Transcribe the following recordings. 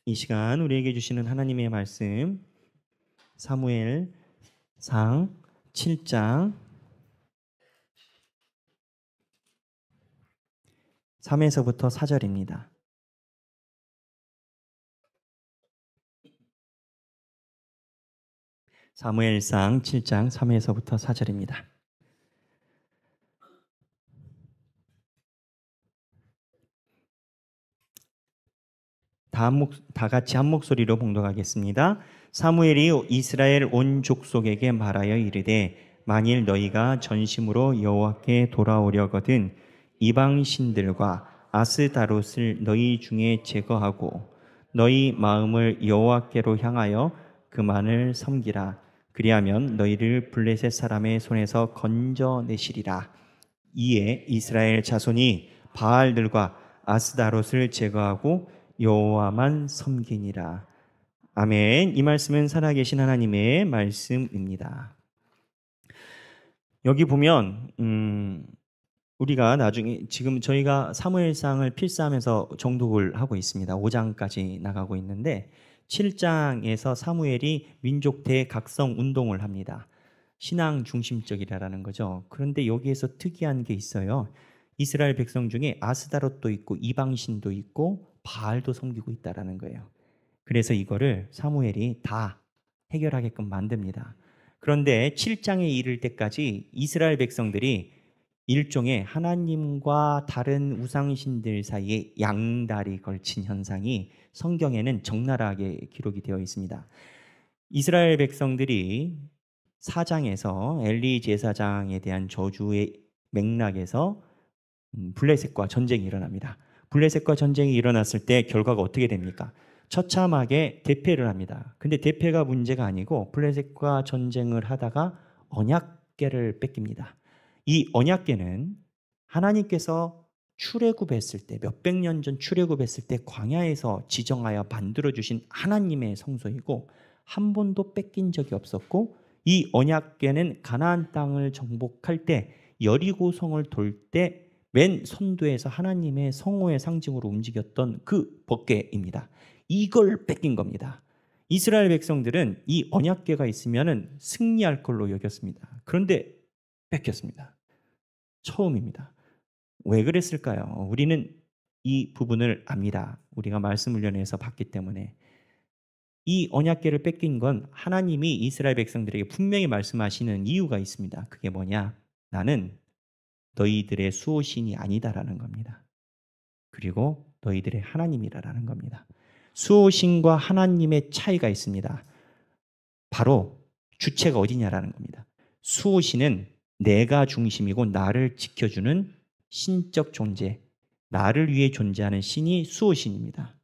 이 시간 우리에게 주시는 하나님의 말씀 사무엘상 7장 3에서부터 4절입니다. 사무엘상 7장 3에서부터 4절입니다. 다 같이 한 목소리로 봉독하겠습니다. 사무엘이 이스라엘 온 족속에게 말하여 이르되 만일 너희가 전심으로 여호와께 돌아오려거든 이방 신들과 아스다롯을 너희 중에 제거하고 너희 마음을 여호와께로 향하여 그만을 섬기라. 그리하면 너희를 블레셋 사람의 손에서 건져내시리라. 이에 이스라엘 자손이 바알들과 아스다롯을 제거하고 여호와만 섬기니라. 아멘. 이 말씀은 살아계신 하나님의 말씀입니다. 여기 보면 우리가 나중에 지금 저희가 사무엘상을 필사하면서 정독을 하고 있습니다. 5장까지 나가고 있는데 7장에서 사무엘이 민족 대각성 운동을 합니다. 신앙 중심적이라는 거죠. 그런데 여기에서 특이한 게 있어요. 이스라엘 백성 중에 아스다롯도 있고 이방신도 있고 바알도 섬기고 있다라는 거예요. 그래서 이거를 사무엘이 다 해결하게끔 만듭니다. 그런데 7장에 이를 때까지 이스라엘 백성들이 일종의 하나님과 다른 우상신들 사이에 양다리 걸친 현상이 성경에는 적나라하게 기록이 되어 있습니다. 이스라엘 백성들이 4장에서 엘리 제사장에 대한 저주의 맥락에서 블레셋과 전쟁이 일어납니다. 블레셋과 전쟁이 일어났을 때 결과가 어떻게 됩니까? 처참하게 대패를 합니다. 근데 대패가 문제가 아니고 블레셋과 전쟁을 하다가 언약궤를 뺏깁니다. 이 언약궤는 하나님께서 출애굽했을 때 몇백 년 전 출애굽했을 때 광야에서 지정하여 만들어 주신 하나님의 성소이고 한 번도 뺏긴 적이 없었고 이 언약궤는 가나안 땅을 정복할 때 여리고성을 돌 때 맨 선두에서 하나님의 성호의 상징으로 움직였던 그 법궤입니다. 이걸 뺏긴 겁니다. 이스라엘 백성들은 이 언약궤가 있으면 승리할 걸로 여겼습니다. 그런데 뺏겼습니다. 처음입니다. 왜 그랬을까요? 우리는 이 부분을 압니다. 우리가 말씀 훈련에서 봤기 때문에. 이 언약궤를 뺏긴 건 하나님이 이스라엘 백성들에게 분명히 말씀하시는 이유가 있습니다. 그게 뭐냐? 나는 너희들의 수호신이 아니다라는 겁니다. 그리고 너희들의 하나님이라는 겁니다. 수호신과 하나님의 차이가 있습니다. 바로 주체가 어디냐라는 겁니다. 수호신은 내가 중심이고 나를 지켜주는 신적 존재, 나를 위해 존재하는 신이 수호신입니다.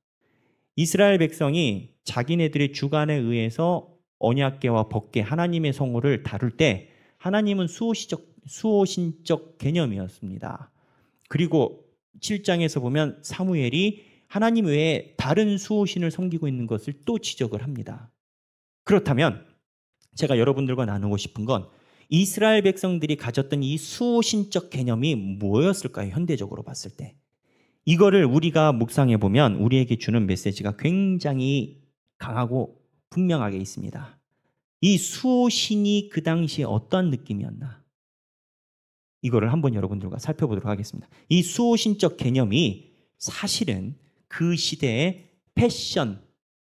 이스라엘 백성이 자기네들의 주관에 의해서 언약궤와 법궤, 하나님의 성호를 다룰 때 하나님은 수호신적 개념이었습니다. 그리고 7장에서 보면 사무엘이 하나님 외에 다른 수호신을 섬기고 있는 것을 또 지적을 합니다. 그렇다면 제가 여러분들과 나누고 싶은 건 이스라엘 백성들이 가졌던 이 수호신적 개념이 뭐였을까요? 현대적으로 봤을 때. 이거를 우리가 묵상해 보면 우리에게 주는 메시지가 굉장히 강하고 분명하게 있습니다. 이 수호신이 그 당시에 어떤 느낌이었나? 이거를 한번 여러분들과 살펴보도록 하겠습니다. 이 수호신적 개념이 사실은 그 시대의 패션,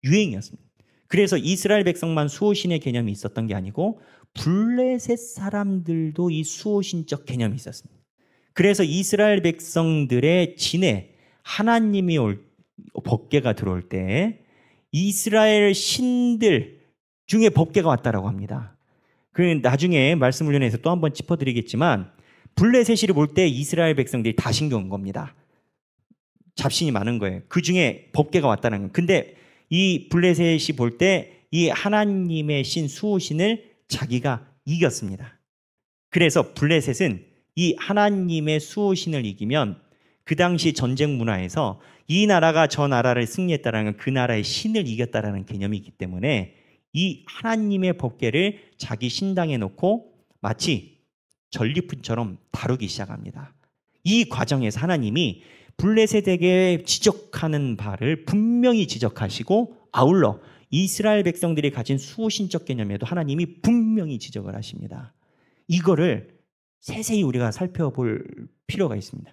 유행이었습니다. 그래서 이스라엘 백성만 수호신의 개념이 있었던 게 아니고 블레셋 사람들도 이 수호신적 개념이 있었습니다. 그래서 이스라엘 백성들의 진에 하나님이 법궤가 들어올 때 이스라엘 신들 중에 법궤가 왔다라고 합니다. 그 나중에 말씀 훈련에서 또 한번 짚어드리겠지만 블레셋이 볼 때 이스라엘 백성들이 다 신겨온 겁니다. 잡신이 많은 거예요. 그 중에 법궤가 왔다는 거예요. 근데 이 블레셋이 볼 때 이 하나님의 신 수호신을 자기가 이겼습니다. 그래서 블레셋은 이 하나님의 수호신을 이기면 그 당시 전쟁 문화에서 이 나라가 저 나라를 승리했다는 건 그 나라의 신을 이겼다라는 개념이기 때문에 이 하나님의 법궤를 자기 신당에 놓고 마치 전리품처럼 다루기 시작합니다. 이 과정에서 하나님이 블레셋에게 지적하는 바를 분명히 지적하시고 아울러 이스라엘 백성들이 가진 수호신적 개념에도 하나님이 분명히 지적을 하십니다. 이거를 세세히 우리가 살펴볼 필요가 있습니다.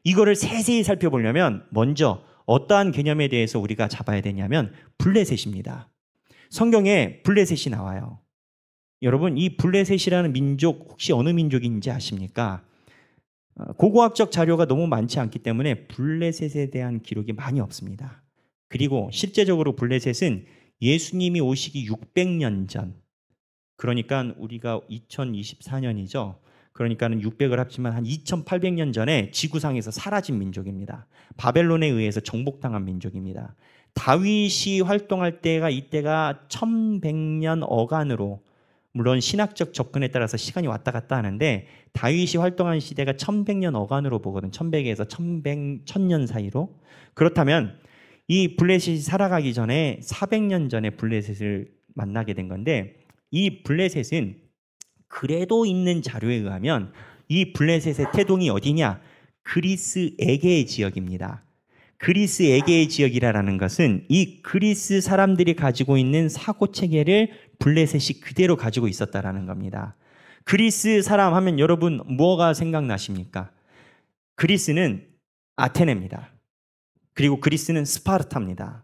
이거를 세세히 살펴보려면 먼저 어떠한 개념에 대해서 우리가 잡아야 되냐면 블레셋입니다. 성경에 블레셋이 나와요. 여러분, 이 블레셋이라는 민족 혹시 어느 민족인지 아십니까? 고고학적 자료가 너무 많지 않기 때문에 블레셋에 대한 기록이 많이 없습니다. 그리고 실제적으로 블레셋은 예수님이 오시기 600년 전, 그러니까 우리가 2024년이죠. 그러니까는 600을 합치면 한 2800년 전에 지구상에서 사라진 민족입니다. 바벨론에 의해서 정복당한 민족입니다. 다윗이 활동할 때가 이때가 1100년 어간으로, 물론 신학적 접근에 따라서 시간이 왔다 갔다 하는데 다윗이 활동한 시대가 1100년 어간으로 보거든. 1100에서 1000년 사이로. 그렇다면 이 블레셋이 살아가기 전에 400년 전에 블레셋을 만나게 된 건데, 이 블레셋은 그래도 있는 자료에 의하면 이 블레셋의 태동이 어디냐? 그리스 에게의 지역입니다. 그리스 에게의 지역이라는 것은 이 그리스 사람들이 가지고 있는 사고체계를 블레셋이 그대로 가지고 있었다라는 겁니다. 그리스 사람 하면 여러분 뭐가 생각나십니까? 그리스는 아테네입니다. 그리고 그리스는 스파르타입니다.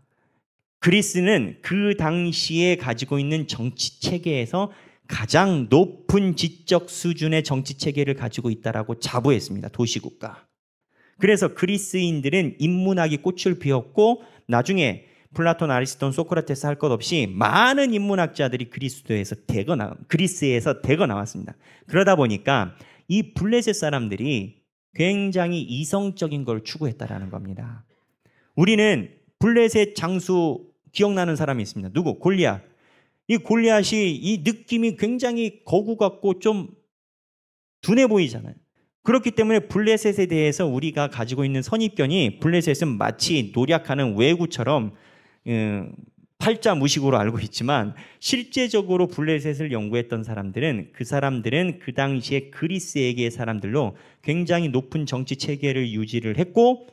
그리스는 그 당시에 가지고 있는 정치 체계에서 가장 높은 지적 수준의 정치 체계를 가지고 있다라고 자부했습니다. 도시국가. 그래서 그리스인들은 인문학이 꽃을 피웠고 나중에 플라톤, 아리스톤, 소크라테스 할 것 없이 많은 인문학자들이 그리스에서 대거 나왔습니다. 그러다 보니까 이 블레셋 사람들이 굉장히 이성적인 걸 추구했다라는 겁니다. 우리는 블레셋 장수 기억나는 사람이 있습니다. 누구? 골리앗. 이 골리앗이 이 느낌이 굉장히 거구 같고 좀 둔해 보이잖아요. 그렇기 때문에 블레셋에 대해서 우리가 가지고 있는 선입견이 블레셋은 마치 노략하는 왜구처럼 팔자 무식으로 알고 있지만 실제적으로 블레셋을 연구했던 사람들은 그 당시에 그리스에게의 사람들로 굉장히 높은 정치 체계를 유지를 했고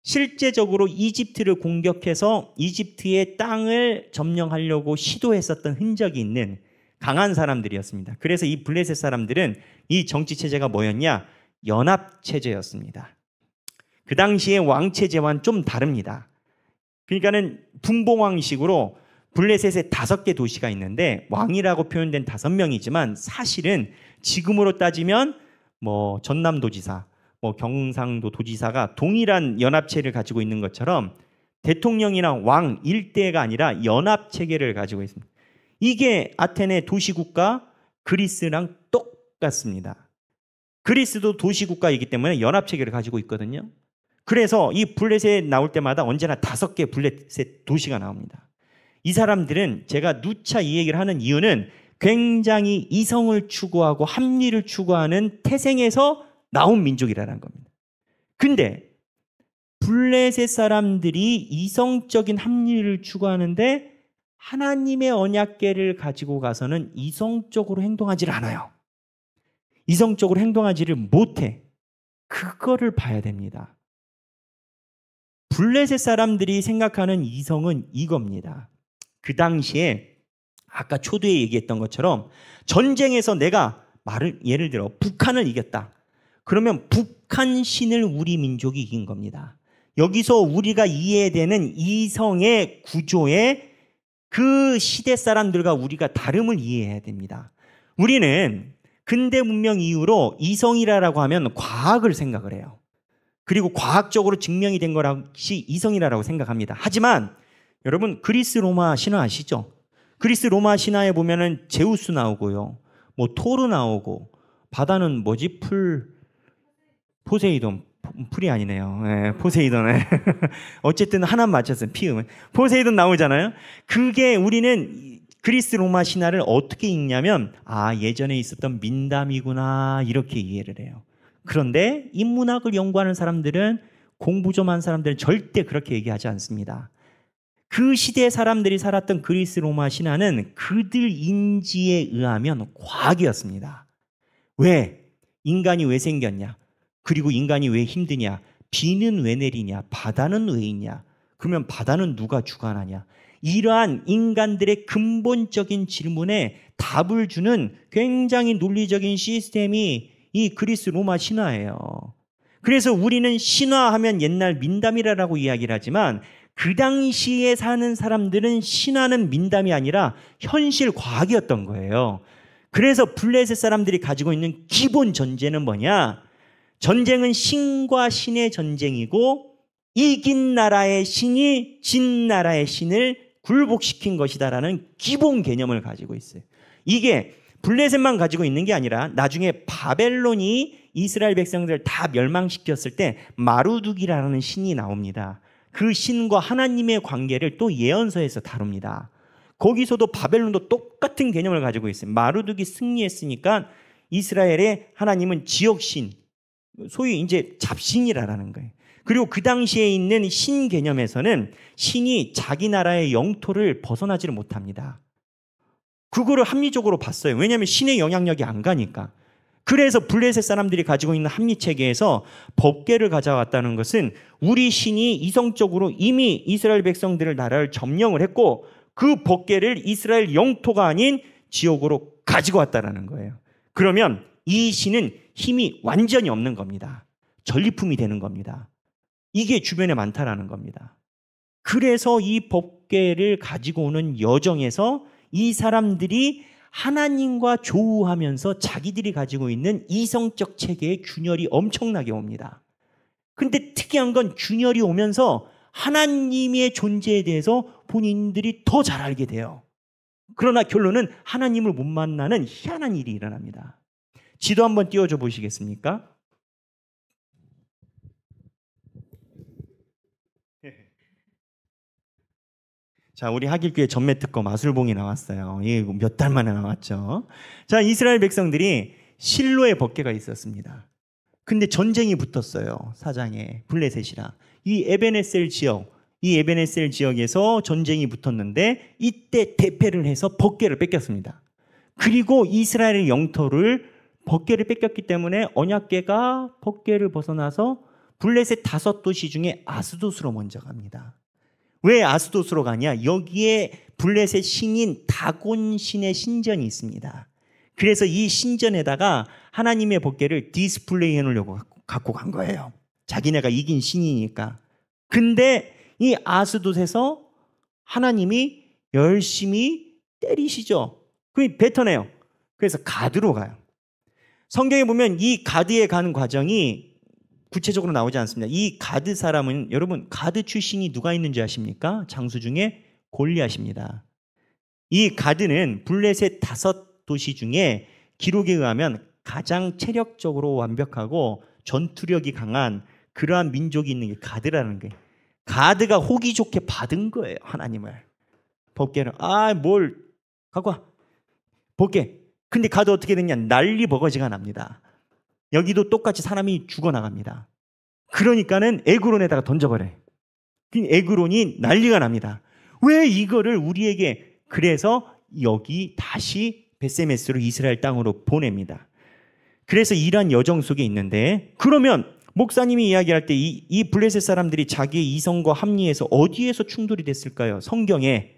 실제적으로 이집트를 공격해서 이집트의 땅을 점령하려고 시도했었던 흔적이 있는 강한 사람들이었습니다. 그래서 이 블레셋 사람들은 이 정치 체제가 뭐였냐? 연합 체제였습니다. 그 당시의 왕 체제와는 좀 다릅니다. 그러니까는 분봉왕식으로 블레셋에 5개 도시가 있는데 왕이라고 표현된 5명이지만 사실은 지금으로 따지면 뭐 전남도지사, 뭐 경상도 도지사가 동일한 연합체를 가지고 있는 것처럼 대통령이나 왕 일대가 아니라 연합체계를 가지고 있습니다. 이게 아테네 도시국가 그리스랑 똑같습니다. 그리스도 도시국가이기 때문에 연합체계를 가지고 있거든요. 그래서 이 블레셋 나올 때마다 언제나 5개 블레셋 도시가 나옵니다. 이 사람들은 제가 누차 이 얘기를 하는 이유는 굉장히 이성을 추구하고 합리를 추구하는 태생에서 나온 민족이라는 겁니다. 근데 블레셋 사람들이 이성적인 합리를 추구하는데 하나님의 언약궤를 가지고 가서는 이성적으로 행동하지를 않아요. 이성적으로 행동하지를 못해. 그거를 봐야 됩니다. 블레셋 사람들이 생각하는 이성은 이겁니다. 그 당시에 아까 초두에 얘기했던 것처럼 전쟁에서 내가 예를 들어 북한을 이겼다. 그러면 북한 신을 우리 민족이 이긴 겁니다. 여기서 우리가 이해되는 이성의 구조에 그 시대 사람들과 우리가 다름을 이해해야 됩니다. 우리는 근대 문명 이후로 이성이라고 하면 과학을 생각을 해요. 그리고 과학적으로 증명이 된 것이 이성이라고 생각합니다. 하지만 여러분 그리스 로마 신화 아시죠? 그리스 로마 신화에 보면은 제우스 나오고요. 뭐 토르 나오고 바다는 뭐지? 포세이돈. 풀이 아니네요. 네, 포세이돈. 어쨌든 하나 맞췄어요. 피음은. 포세이돈 나오잖아요. 그게 우리는 그리스 로마 신화를 어떻게 읽냐면 예전에 있었던 민담이구나 이렇게 이해를 해요. 그런데 인문학을 연구하는 사람들은 공부 좀 한 사람들은 절대 그렇게 얘기하지 않습니다. 그 시대 사람들이 살았던 그리스 로마 신화는 그들 인지에 의하면 과학이었습니다. 왜? 인간이 왜 생겼냐? 그리고 인간이 왜 힘드냐? 비는 왜 내리냐? 바다는 왜 있냐? 그러면 바다는 누가 주관하냐? 이러한 인간들의 근본적인 질문에 답을 주는 굉장히 논리적인 시스템이 이 그리스 로마 신화예요. 그래서 우리는 신화하면 옛날 민담이라고 이야기를 하지만 그 당시에 사는 사람들은 신화는 민담이 아니라 현실 과학이었던 거예요. 그래서 블레셋 사람들이 가지고 있는 기본 전제는 뭐냐? 전쟁은 신과 신의 전쟁이고 이긴 나라의 신이 진 나라의 신을 굴복시킨 것이다라는 기본 개념을 가지고 있어요. 이게 블레셋만 가지고 있는 게 아니라 나중에 바벨론이 이스라엘 백성들을 다 멸망시켰을 때 마루둑이라는 신이 나옵니다. 그 신과 하나님의 관계를 또 예언서에서 다룹니다. 거기서도 바벨론도 똑같은 개념을 가지고 있어요. 마루둑이 승리했으니까 이스라엘의 하나님은 지역신, 소위 이제 잡신이라는 거예요. 그리고 그 당시에 있는 신 개념에서는 신이 자기 나라의 영토를 벗어나지를 못합니다. 그거를 합리적으로 봤어요. 왜냐하면 신의 영향력이 안 가니까. 그래서 블레셋 사람들이 가지고 있는 합리체계에서 법궤를 가져왔다는 것은 우리 신이 이성적으로 이미 이스라엘 백성들의 나라를 점령을 했고 그 법궤를 이스라엘 영토가 아닌 지역으로 가지고 왔다는 거예요. 그러면 이 신은 힘이 완전히 없는 겁니다. 전리품이 되는 겁니다. 이게 주변에 많다라는 겁니다. 그래서 이 법궤를 가지고 오는 여정에서 이 사람들이 하나님과 조우하면서 자기들이 가지고 있는 이성적 체계의 균열이 엄청나게 옵니다. 근데 특이한 건 균열이 오면서 하나님의 존재에 대해서 본인들이 더 잘 알게 돼요. 그러나 결론은 하나님을 못 만나는 희한한 일이 일어납니다. 지도 한번 띄워줘 보시겠습니까? 자, 우리 하길교회 전매특검 마술봉이 나왔어요. 이게 몇 달 만에 나왔죠. 자, 이스라엘 백성들이 실로의 법궤가 있었습니다. 근데 전쟁이 붙었어요. 사장에 블레셋이랑. 이 에베네셀 지역에서 전쟁이 붙었는데 이때 대패를 해서 법궤를 뺏겼습니다. 그리고 이스라엘의 영토를 법궤를 뺏겼기 때문에 언약궤가 법궤를 벗어나서 블레셋 5도시 중에 아스돗으로 먼저 갑니다. 왜 아스돗으로 가냐? 여기에 블레셋 신인 다곤 신의 신전이 있습니다. 그래서 이 신전에다가 하나님의 법궤를 디스플레이 해놓으려고 갖고 간 거예요. 자기네가 이긴 신이니까. 근데 이 아스돗에서 하나님이 열심히 때리시죠. 그게 뱉어내요. 그래서 가드로 가요. 성경에 보면 이 가드에 가는 과정이 구체적으로 나오지 않습니다. 이 가드 사람은 여러분 가드 출신이 누가 있는지 아십니까? 장수 중에 골리앗입니다. 이 가드는 블레셋 5도시 중에 기록에 의하면 가장 체력적으로 완벽하고 전투력이 강한 그러한 민족이 있는 게 가드라는 거예요. 가드가 호기 좋게 받은 거예요. 하나님을. 법궤를 뭘 갖고 와. 법궤. 근데 가드 어떻게 됐냐? 난리 버거지가 납니다. 여기도 똑같이 사람이 죽어나갑니다. 그러니까는 에그론에다가 던져버려요. 에그론이 난리가 납니다. 왜 이거를 우리에게, 그래서 여기 다시 베세메스로 이스라엘 땅으로 보냅니다. 그래서 이러한 여정 속에 있는데, 그러면 목사님이 이야기할 때 이 블레셋 사람들이 자기의 이성과 합리에서 어디에서 충돌이 됐을까요? 성경에.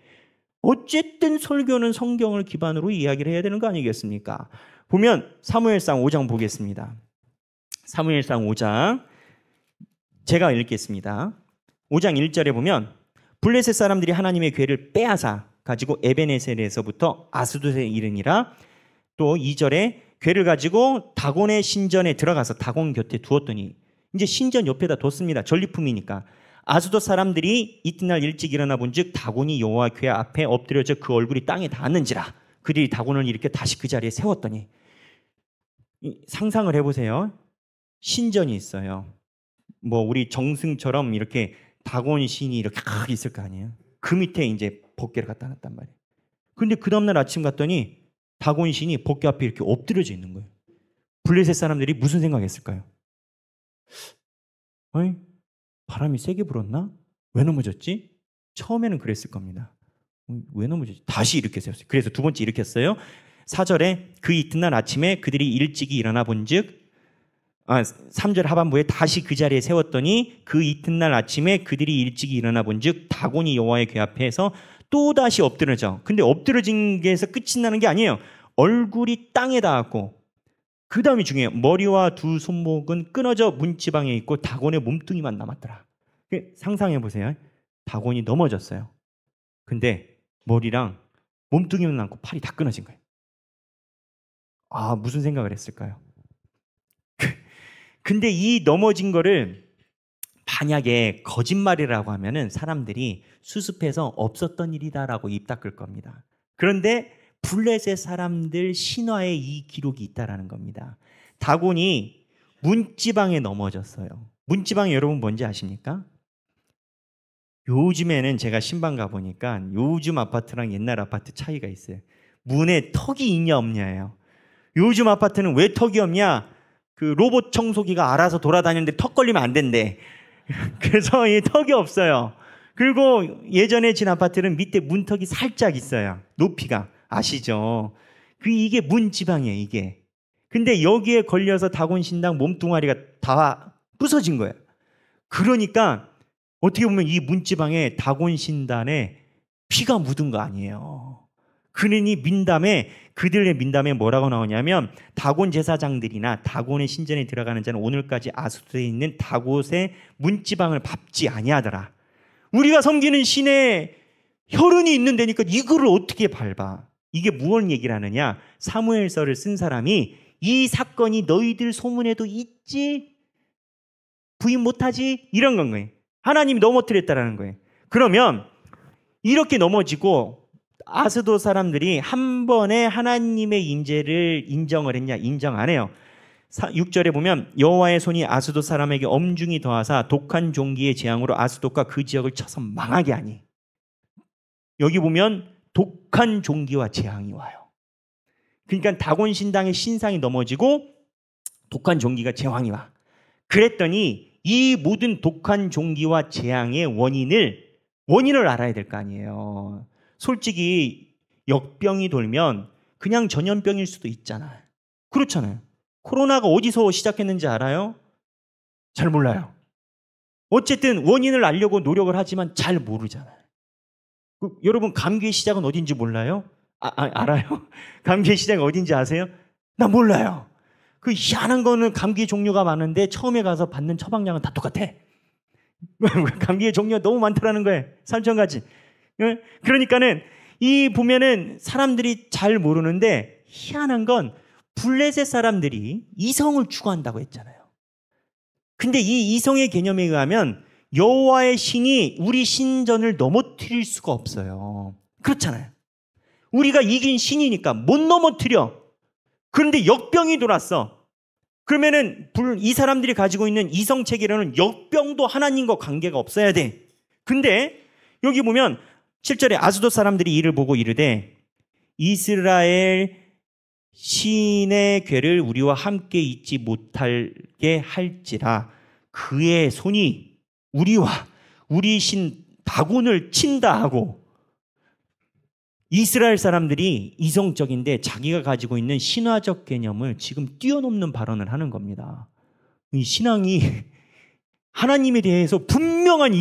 어쨌든 설교는 성경을 기반으로 이야기를 해야 되는 거 아니겠습니까? 보면 사무엘상 5장 보겠습니다. 사무엘상 5장 제가 읽겠습니다. 5장 1절에 보면 블레셋 사람들이 하나님의 궤를 빼앗아 가지고 에베네셀에서부터 아스돗에 이르니라. 또 2절에 궤를 가지고 다곤의 신전에 들어가서 다곤 곁에 두었더니, 이제 신전 옆에다 뒀습니다. 전리품이니까. 아스돗 사람들이 이튿날 일찍 일어나 본즉 다곤이 여호와 궤 앞에 엎드려져 그 얼굴이 땅에 닿았는지라. 그들이 다곤을 이렇게 다시 그 자리에 세웠더니, 상상을 해보세요. 신전이 있어요. 우리 정승처럼 이렇게 다곤 신이 이렇게 칵 있을 거 아니에요. 그 밑에 이제 법궤를 갖다 놨단 말이에요. 근데 그 다음날 아침 갔더니 다곤 신이 법궤 앞에 이렇게 엎드려져 있는 거예요. 블레셋 사람들이 무슨 생각했을까요? 어이? 바람이 세게 불었나? 왜 넘어졌지? 처음에는 그랬을 겁니다. 왜 넘어졌지? 다시 이렇게 세웠어요. 그래서 두 번째 일으켰어요. 4절에 그 이튿날 아침에 그들이 일찍이 일어나 본즉 3절 하반부에 다시 그 자리에 세웠더니 그 이튿날 아침에 그들이 일찍이 일어나 본즉 다곤이 여호와의 궤 앞에서 또다시 엎드러져. 근데 엎드러진 게에서 끝이 나는 게 아니에요. 얼굴이 땅에 닿았고, 그 다음이 중요해요. 머리와 두 손목은 끊어져 문지방에 있고 다곤의 몸뚱이만 남았더라. 상상해 보세요. 다곤이 넘어졌어요. 근데 머리랑 몸뚱이만 남고 팔이 다 끊어진 거예요. 무슨 생각을 했을까요? 근데 이 넘어진 거를 만약에 거짓말이라고 하면은 사람들이 수습해서 없었던 일이다라고 입 닦을 겁니다. 그런데 블레셋 사람들 신화에 이 기록이 있다라는 겁니다. 다곤이 문지방에 넘어졌어요. 문지방이 여러분 뭔지 아십니까? 요즘에는 제가 신방 가보니까 요즘 아파트랑 옛날 아파트 차이가 있어요. 문에 턱이 있냐 없냐예요. 요즘 아파트는 왜 턱이 없냐? 그 로봇 청소기가 알아서 돌아다니는데 턱 걸리면 안 된대. 그래서 이 턱이 없어요. 그리고 예전에 진 아파트는 밑에 문턱이 살짝 있어요. 높이가. 아시죠? 이게 문지방이에요, 이게. 근데 여기에 걸려서 다곤 신당 몸뚱아리가 다 부서진 거예요. 그러니까 어떻게 보면 이 문지방에 다곤 신단에 피가 묻은 거 아니에요. 그러니 그들의 민담에 뭐라고 나오냐면 다곤 제사장들이나 다곤의 신전에 들어가는 자는 오늘까지 아수도에 있는 다곤의 문지방을 밟지 아니하더라. 우리가 섬기는 신의 혈흔이 있는 데니까 이거를 어떻게 밟아? 이게 무엇 얘기를 하느냐? 사무엘서를 쓴 사람이 이 사건이 너희들 소문에도 있지? 부인 못하지? 이런 건 거예요. 하나님이 넘어뜨렸다라는 거예요. 그러면 이렇게 넘어지고 아스도 사람들이 한 번에 하나님의 임재를 인정을 했냐? 인정 안 해요. 6절에 보면 여호와의 손이 아스도 사람에게 엄중히 더하사 독한 종기의 재앙으로 아스돗과 그 지역을 쳐서 망하게 하니. 여기 보면 독한 종기와 재앙이 와요. 그러니까 다곤 신당의 신상이 넘어지고 독한 종기가 재앙이 와. 그랬더니 이 모든 독한 종기와 재앙의 원인을 알아야 될 거 아니에요. 솔직히 역병이 돌면 그냥 전염병일 수도 있잖아요. 그렇잖아요. 코로나가 어디서 시작했는지 알아요? 잘 몰라요. 어쨌든 원인을 알려고 노력을 하지만 잘 모르잖아요. 여러분 감기의 시작은 어딘지 몰라요? 알아요? 감기의 시작이 어딘지 아세요? 나 몰라요. 그 희한한 거는 감기 종류가 많은데 처음에 가서 받는 처방약은 다 똑같아. 감기의 종류가 너무 많다라는 거예요. 3,000가지. 그러니까는 보면은 사람들이 잘 모르는데 희한한 건 블레셋 사람들이 이성을 추구한다고 했잖아요. 근데 이 이성의 개념에 의하면 여호와의 신이 우리 신전을 넘어뜨릴 수가 없어요. 그렇잖아요. 우리가 이긴 신이니까 못 넘어뜨려. 그런데 역병이 돌았어. 그러면은 이 사람들이 가지고 있는 이성 체계로는 역병도 하나님과 관계가 없어야 돼. 근데 여기 보면 7절에 아스돗 사람들이 이를 보고 이르되 이스라엘 신의 궤를 우리와 함께 있지 못하게 할지라 그의 손이 우리와 우리 신 다곤을 친다 하고. 이스라엘 사람들이 이성적인데 자기가 가지고 있는 신화적 개념을 지금 뛰어넘는 발언을 하는 겁니다. 이 신앙이 하나님에 대해서 분명한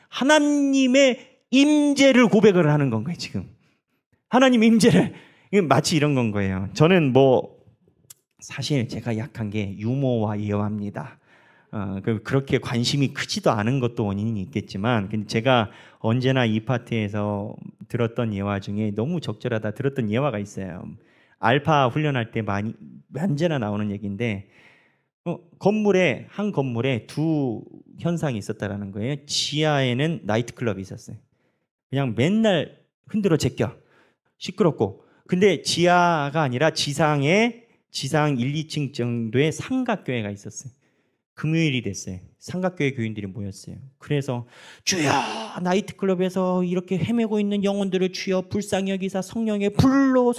하나님의 임재를 고백을 하는 건 거예요, 지금. 하나님의 임재를. 마치 이런 건 거예요. 저는 사실 제가 약한 게 유머와 예화입니다. 그렇게 관심이 크지도 않은 것도 원인이 있겠지만, 근데 제가 언제나 이 파트에서 들었던 예화 중에 너무 적절하다 들었던 예화가 있어요. 알파 훈련할 때 언제나 나오는 얘기인데, 한 건물에 두 현상이 있었다라는 거예요. 지하에는 나이트클럽이 있었어요. 그냥 맨날 흔들어 제껴. 시끄럽고. 근데 지하가 아니라 지상 1, 2층 정도의 삼각교회가 있었어요. 금요일이 됐어요. 삼각교회 교인들이 모였어요. 그래서 주여 나이트클럽에서 이렇게 헤매고 있는 영혼들을 주여 불쌍히 여기사 성령의 불로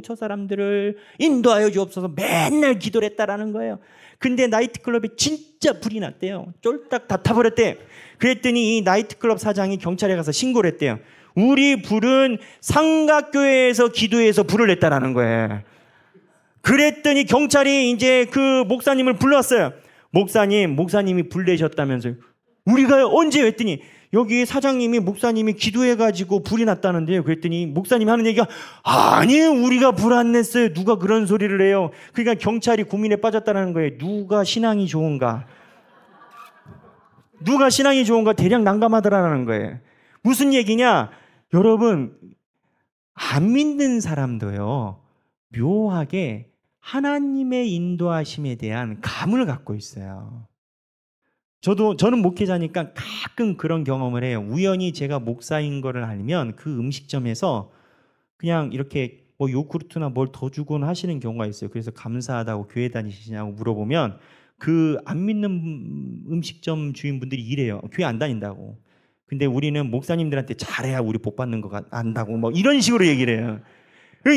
저 사람들을 인도하여 주옵소서 맨날 기도를 했다라는 거예요. 근데 나이트클럽에 진짜 불이 났대요. 쫄딱 다 타버렸대. 그랬더니 이 나이트클럽 사장이 경찰에 가서 신고를 했대요. 우리 불은 삼각교회에서 기도해서 불을 냈다라는 거예요. 그랬더니 경찰이 이제 그 목사님을 불렀어요. 목사님이 불 내셨다면서요. 우리가 언제? 했더니 여기 사장님이 목사님이 기도해가지고 불이 났다는데요. 그랬더니 목사님이 하는 얘기가 아니에요. 우리가 불 안 냈어요. 누가 그런 소리를 해요. 그러니까 경찰이 고민에 빠졌다는 거예요. 누가 신앙이 좋은가? 누가 신앙이 좋은가 대략 난감하더라는 거예요. 무슨 얘기냐? 여러분, 안 믿는 사람도요, 묘하게 하나님의 인도하심에 대한 감을 갖고 있어요. 저는 목회자니까 가끔 그런 경험을 해요. 우연히 제가 목사인 거를 알면 그 음식점에서 그냥 이렇게 뭐 요구르트나 뭘 더 주곤 하시는 경우가 있어요. 그래서 감사하다고 교회 다니시냐고 물어보면 그 안 믿는 음식점 주인분들이 이래요. 교회 안 다닌다고. 근데 우리는 목사님들한테 잘해야 우리 복 받는 거 안다고 뭐 이런 식으로 얘기를 해요.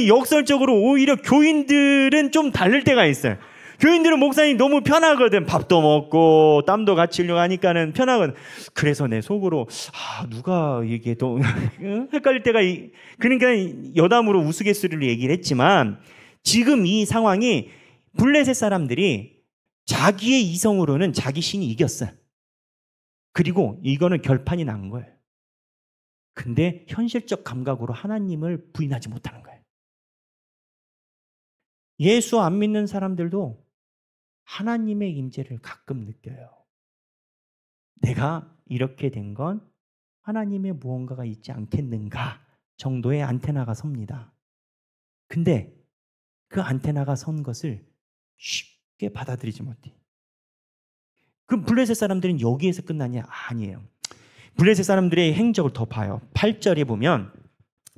역설적으로 오히려 교인들은 좀 다를 때가 있어요. 교인들은 목사님 너무 편하거든. 밥도 먹고 땀도 같이 흘리고 하니까는 편하거든. 그래서 내 속으로 누가 얘기해도 헷갈릴 때가 그러니까 여담으로 우스갯소리로 얘기를 했지만 지금 이 상황이 블레셋 사람들이 자기의 이성으로는 자기 신이 이겼어요. 그리고 이거는 결판이 난 거예요. 근데 현실적 감각으로 하나님을 부인하지 못하는 거예요. 예수 안 믿는 사람들도 하나님의 임재를 가끔 느껴요. 내가 이렇게 된 건 하나님의 무언가가 있지 않겠는가 정도의 안테나가 섭니다. 근데 그 안테나가 선 것을 쉽게 받아들이지 못해. 그럼 블레셋 사람들은 여기에서 끝나냐? 아니에요. 블레셋 사람들의 행적을 더 봐요. 8절에 보면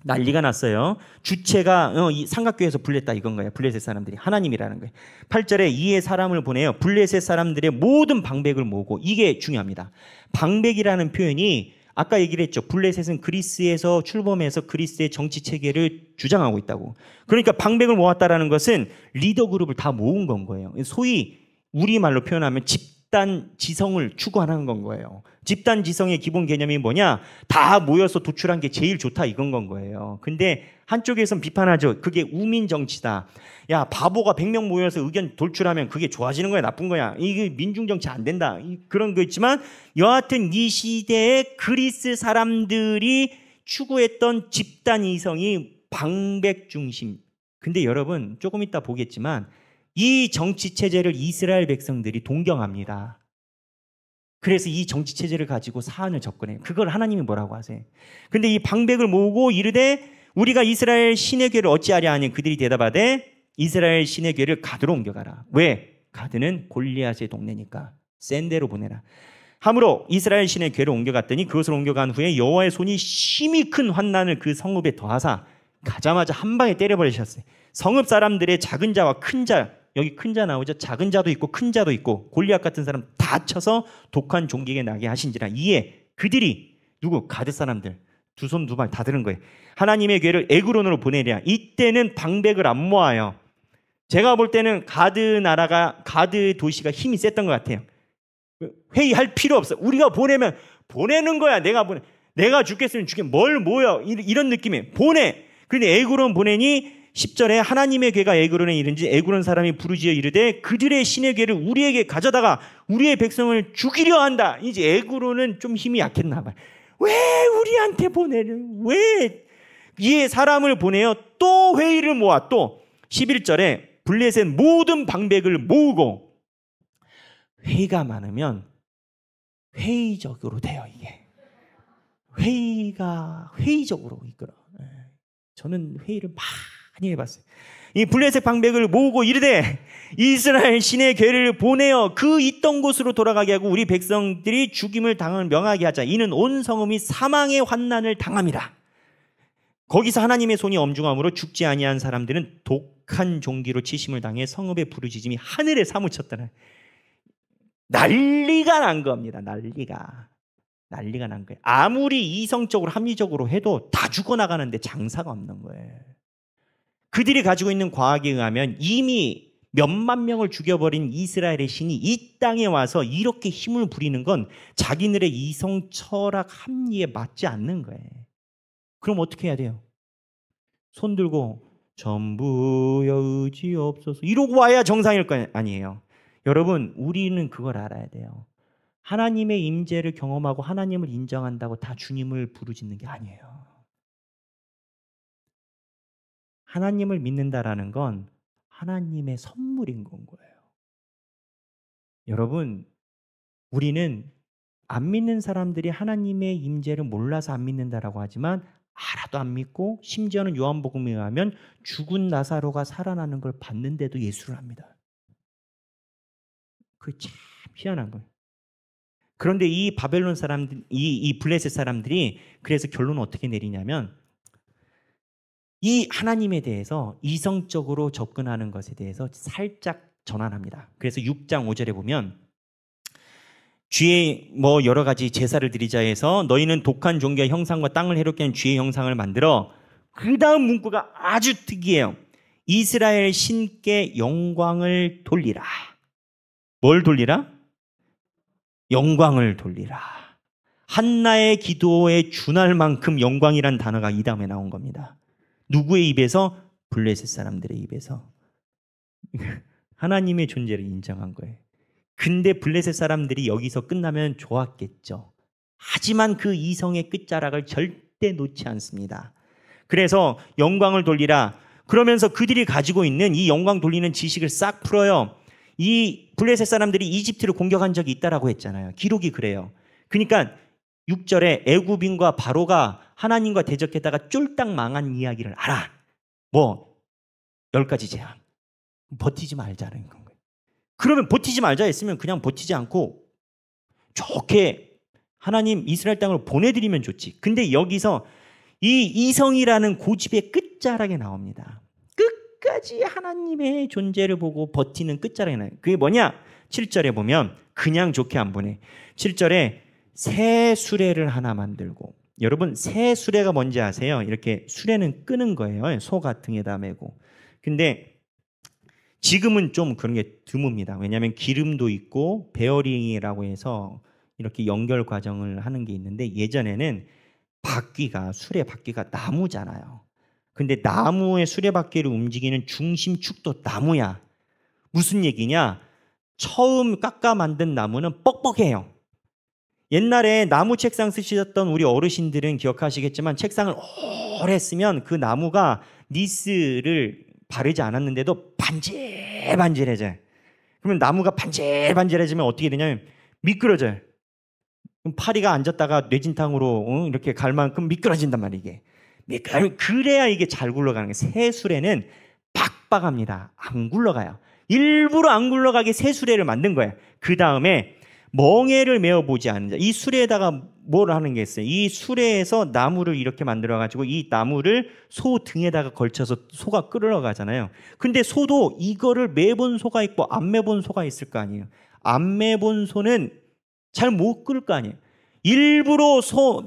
난리가 났어요. 주체가 이 삼각교에서 불렸다 이건 거예요. 블레셋 사람들이 하나님이라는 거예요. 8절에 이에 사람을 보내요. 블레셋 사람들의 모든 방백을 모으고, 이게 중요합니다. 방백이라는 표현이 아까 얘기를 했죠. 블레셋은 그리스에서 출범해서 그리스의 정치 체계를 주장하고 있다고. 그러니까 방백을 모았다라는 것은 리더 그룹을 다 모은 건 거예요. 소위 우리말로 표현하면 집단 지성을 추구하는 건 거예요. 집단 지성의 기본 개념이 뭐냐? 다 모여서 도출한 게 제일 좋다 이건 건 거예요. 근데 한쪽에선 비판하죠. 그게 우민 정치다. 야, 바보가 100명 모여서 의견 도출하면 그게 좋아지는 거야, 나쁜 거야? 이게 민중 정치 안 된다. 그런 거 있지만 여하튼 이 시대에 그리스 사람들이 추구했던 집단 이성이 방백 중심. 근데 여러분 조금 이따 보겠지만 이 정치 체제를 이스라엘 백성들이 동경합니다. 그래서 이 정치 체제를 가지고 사안을 접근해요. 그걸 하나님이 뭐라고 하세요? 근데 이 방백을 모으고 이르되 우리가 이스라엘 신의 궤를 어찌하랴 하니 그들이 대답하되 이스라엘 신의 궤를 가드로 옮겨가라. 왜? 가드는 골리앗의 동네니까 센 데로 보내라. 함으로 이스라엘 신의 궤를 옮겨갔더니 그것을 옮겨간 후에 여호와의 손이 심히 큰 환난을 그 성읍에 더하사 가자마자 한 방에 때려버리셨어요. 성읍 사람들의 작은 자와 큰 자, 여기 큰 자 나오죠. 작은 자도 있고 큰 자도 있고 골리앗 같은 사람 다 쳐서 독한 종기게 나게 하신지라. 이에 그들이 누구? 가드 사람들 두 손 두 발 다 들은 거예요. 하나님의 궤를 에그론으로 보내랴. 이때는 방백을 안 모아요. 제가 볼 때는 가드 도시가 힘이 셌던 것 같아요. 회의할 필요 없어. 우리가 보내면 보내는 거야. 내가 죽겠으면 뭘 모여. 이런 느낌이에요. 보내. 그런데 에그론 보내니 10절에 하나님의 궤가 에그론에 이른지 에그론 사람이 부르짖어 이르되 그들의 신의 궤를 우리에게 가져다가 우리의 백성을 죽이려 한다. 이제 에그론은 좀 힘이 약했나 봐요. 왜 우리한테 보내는? 왜 이에 사람을 보내어 또 회의를 모아. 또 11절에 블레셋 모든 방백을 모으고. 회의가 많으면 회의적으로 돼요. 이게 회의가 회의적으로 이끌어. 저는 회의를 많이 해봤어요. 이 블레셋 방백을 모으고 이르되 이스라엘 신의 궤를 보내어 그 있던 곳으로 돌아가게 하고 우리 백성들이 죽임을 당을 명하게 하자. 이는 온 성읍이 사망의 환난을 당함이라. 거기서 하나님의 손이 엄중함으로 죽지 아니한 사람들은 독한 종기로 치심을 당해 성읍의 부르짖음이 하늘에 사무쳤다는. 난리가 난 겁니다. 난리가 난 거예요. 아무리 이성적으로 합리적으로 해도 다 죽어나가는데 장사가 없는 거예요. 그들이 가지고 있는 과학에 의하면 이미 몇만 명을 죽여버린 이스라엘의 신이 이 땅에 와서 이렇게 힘을 부리는 건 자기들의 이성, 철학, 합리에 맞지 않는 거예요. 그럼 어떻게 해야 돼요? 손 들고 전부여 의지없소서 이러고 와야 정상일 거 아니에요. 여러분, 우리는 그걸 알아야 돼요. 하나님의 임재를 경험하고 하나님을 인정한다고 다 주님을 부르짖는 게 아니에요. 하나님을 믿는다라는 건 하나님의 선물인 건 거예요. 여러분, 우리는 안 믿는 사람들이 하나님의 임재를 몰라서 안 믿는다라고 하지만 알아도 안 믿고, 심지어는 요한복음에 의하면 죽은 나사로가 살아나는 걸 봤는데도 예수를 합니다. 그게 참 희한한 거예요. 그런데 이 바벨론 사람들, 이 블레셋 사람들이 그래서 결론을 어떻게 내리냐면, 이 하나님에 대해서 이성적으로 접근하는 것에 대해서 살짝 전환합니다. 그래서 6장 5절에 보면, 쥐의 뭐 여러 가지 제사를 드리자 해서 너희는 독한 종교의 형상과 땅을 해롭게 하는 쥐의 형상을 만들어, 그 다음 문구가 아주 특이해요. 이스라엘 신께 영광을 돌리라. 뭘 돌리라? 영광을 돌리라. 한나의 기도에 준할 만큼 영광이란 단어가 이 다음에 나온 겁니다. 누구의 입에서? 블레셋 사람들의 입에서. 하나님의 존재를 인정한 거예요. 근데 블레셋 사람들이 여기서 끝나면 좋았겠죠. 하지만 그 이성의 끝자락을 절대 놓지 않습니다. 그래서 영광을 돌리라. 그러면서 그들이 가지고 있는 이 영광 돌리는 지식을 싹 풀어요. 이 블레셋 사람들이 이집트를 공격한 적이 있다라고 했잖아요. 기록이 그래요. 그러니까 6절에 애굽인과 바로가 하나님과 대적했다가 쫄딱 망한 이야기를 알아. 뭐 10가지 재앙. 버티지 말자는 건 거예요. 그러면 버티지 말자 했으면 그냥 버티지 않고 좋게 하나님 이스라엘 땅으로 보내드리면 좋지. 근데 여기서 이 이성이라는 고집의 끝자락에 나옵니다. 끝까지 하나님의 존재를 보고 버티는 끝자락에 나와요. 그게 뭐냐? 7절에 보면 그냥 좋게 안 보내. 7절에 새 수레를 하나 만들고, 여러분 새 수레가 뭔지 아세요? 이렇게 수레는 끄는 거예요. 소가 등에다 메고. 근데 지금은 좀 그런 게 드뭅니다. 왜냐하면 기름도 있고 베어링이라고 해서 이렇게 연결 과정을 하는 게 있는데, 예전에는 바퀴가, 수레 바퀴가 나무잖아요. 근데 나무의 수레바퀴를 움직이는 중심축도 나무야. 무슨 얘기냐? 처음 깎아 만든 나무는 뻑뻑해요. 옛날에 나무 책상 쓰셨던 우리 어르신들은 기억하시겠지만, 책상을 오래 쓰면 그 나무가 니스를 바르지 않았는데도 반질반질해져요. 그러면 나무가 반질반질해지면 어떻게 되냐면 미끄러져요. 그럼 파리가 앉았다가 뇌진탕으로 이렇게 갈 만큼 미끄러진단 말이에요. 이게 그래야 이게 잘 굴러가는 거예요. 새 수레는 빡빡합니다. 안 굴러가요. 일부러 안 굴러가게 새 수레를 만든 거예요. 그 다음에 멍에를 메어보지 않는 자. 이 수레에다가 뭘 하는 게 있어요? 이 수레에서 나무를 이렇게 만들어가지고 이 나무를 소 등에다가 걸쳐서 소가 끌어가잖아요. 근데 소도 이거를 매본 소가 있고 안 매본 소가 있을 거 아니에요. 안 매본 소는 잘 못 끌 거 아니에요. 일부러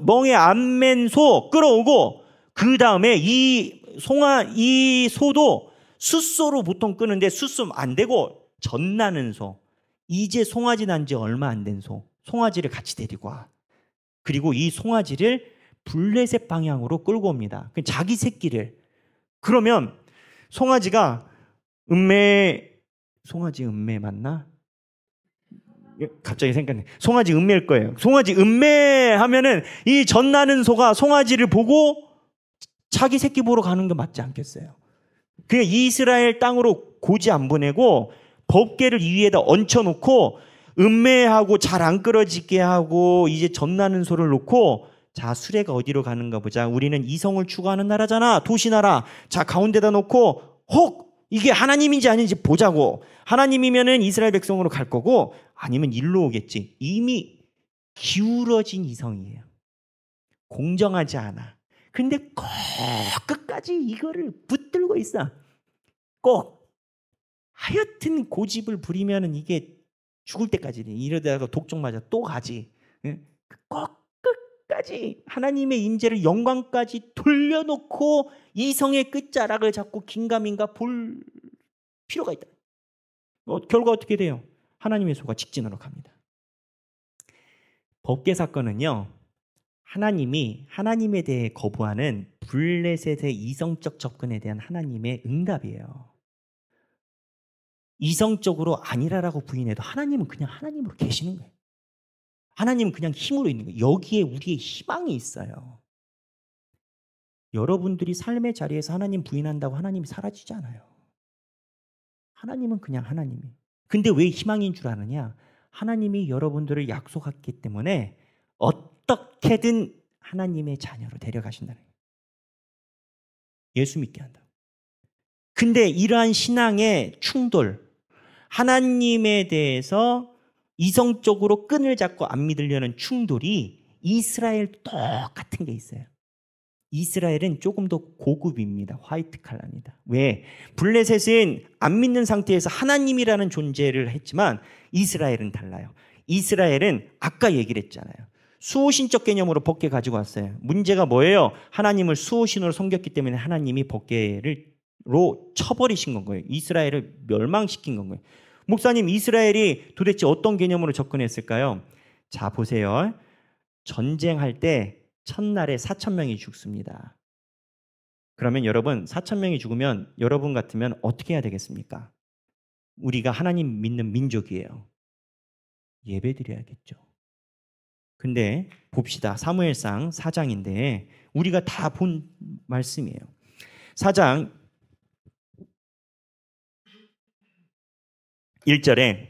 멍에 안 맨 소 끌어오고, 그 다음에 이 소도 숫소로 보통 끄는데 숫소 안 되고 젖나는 소, 이제 송아지 난 지 얼마 안 된 소, 송아지를 같이 데리고 와. 그리고 이 송아지를 블레셋 방향으로 끌고 옵니다. 자기 새끼를. 그러면 송아지가 송아지 음매 맞나? 갑자기 생각나네. 송아지 음매일 거예요. 송아지 음매하면은 이 젖나는 소가 송아지를 보고 자기 새끼 보러 가는 게 맞지 않겠어요? 그냥 이스라엘 땅으로 고지 안 보내고 법궤를 이 위에다 얹혀놓고 음매하고 잘 안 끌어지게 하고 이제 젖나는 소를 놓고, 자 수레가 어디로 가는가 보자. 우리는 이성을 추구하는 나라잖아. 도시나라. 자 가운데다 놓고 혹 이게 하나님인지 아닌지 보자고. 하나님이면은 이스라엘 백성으로 갈 거고, 아니면 일로 오겠지. 이미 기울어진 이성이에요. 공정하지 않아. 근데 꼭 끝까지 이거를 붙들고 있어. 꼭. 하여튼 고집을 부리면은 이게 죽을 때까지 이러다가 독종 맞아 또 가지. 꼭 끝까지 하나님의 임재를 영광까지 돌려놓고 이성의 끝자락을 잡고 긴가민가 볼 필요가 있다. 결과 어떻게 돼요? 하나님의 소가 직진으로 갑니다. 법궤 사건은요, 하나님이 하나님에 대해 거부하는 블레셋의 이성적 접근에 대한 하나님의 응답이에요. 이성적으로 아니라라고 부인해도 하나님은 그냥 하나님으로 계시는 거예요. 하나님은 그냥 힘으로 있는 거예요. 여기에 우리의 희망이 있어요. 여러분들이 삶의 자리에서 하나님 부인한다고 하나님이 사라지지 않아요. 하나님은 그냥 하나님이에요. 근데 왜 희망인 줄 아느냐? 하나님이 여러분들을 약속했기 때문에 어떻게든 하나님의 자녀로 데려가신다는 거예요. 예수 믿게 한다. 근데 이러한 신앙의 충돌, 하나님에 대해서 이성적으로 끈을 잡고 안 믿으려는 충돌이 이스라엘 똑같은 게 있어요. 이스라엘은 조금 더 고급입니다. 화이트 칼라입니다. 왜? 블레셋은 안 믿는 상태에서 하나님이라는 존재를 했지만 이스라엘은 달라요. 이스라엘은 아까 얘기를 했잖아요. 수호신적 개념으로 법궤 가지고 왔어요. 문제가 뭐예요? 하나님을 수호신으로 섬겼기 때문에 하나님이 법궤로 쳐버리신 건 거예요. 이스라엘을 멸망시킨 건 거예요. 목사님, 이스라엘이 도대체 어떤 개념으로 접근했을까요? 자, 보세요. 전쟁할 때 첫날에 4,000명이 죽습니다. 그러면 여러분, 4,000명이 죽으면 여러분 같으면 어떻게 해야 되겠습니까? 우리가 하나님 믿는 민족이에요. 예배드려야겠죠. 근데 봅시다. 사무엘상 4장인데 우리가 다 본 말씀이에요. 4장 1절에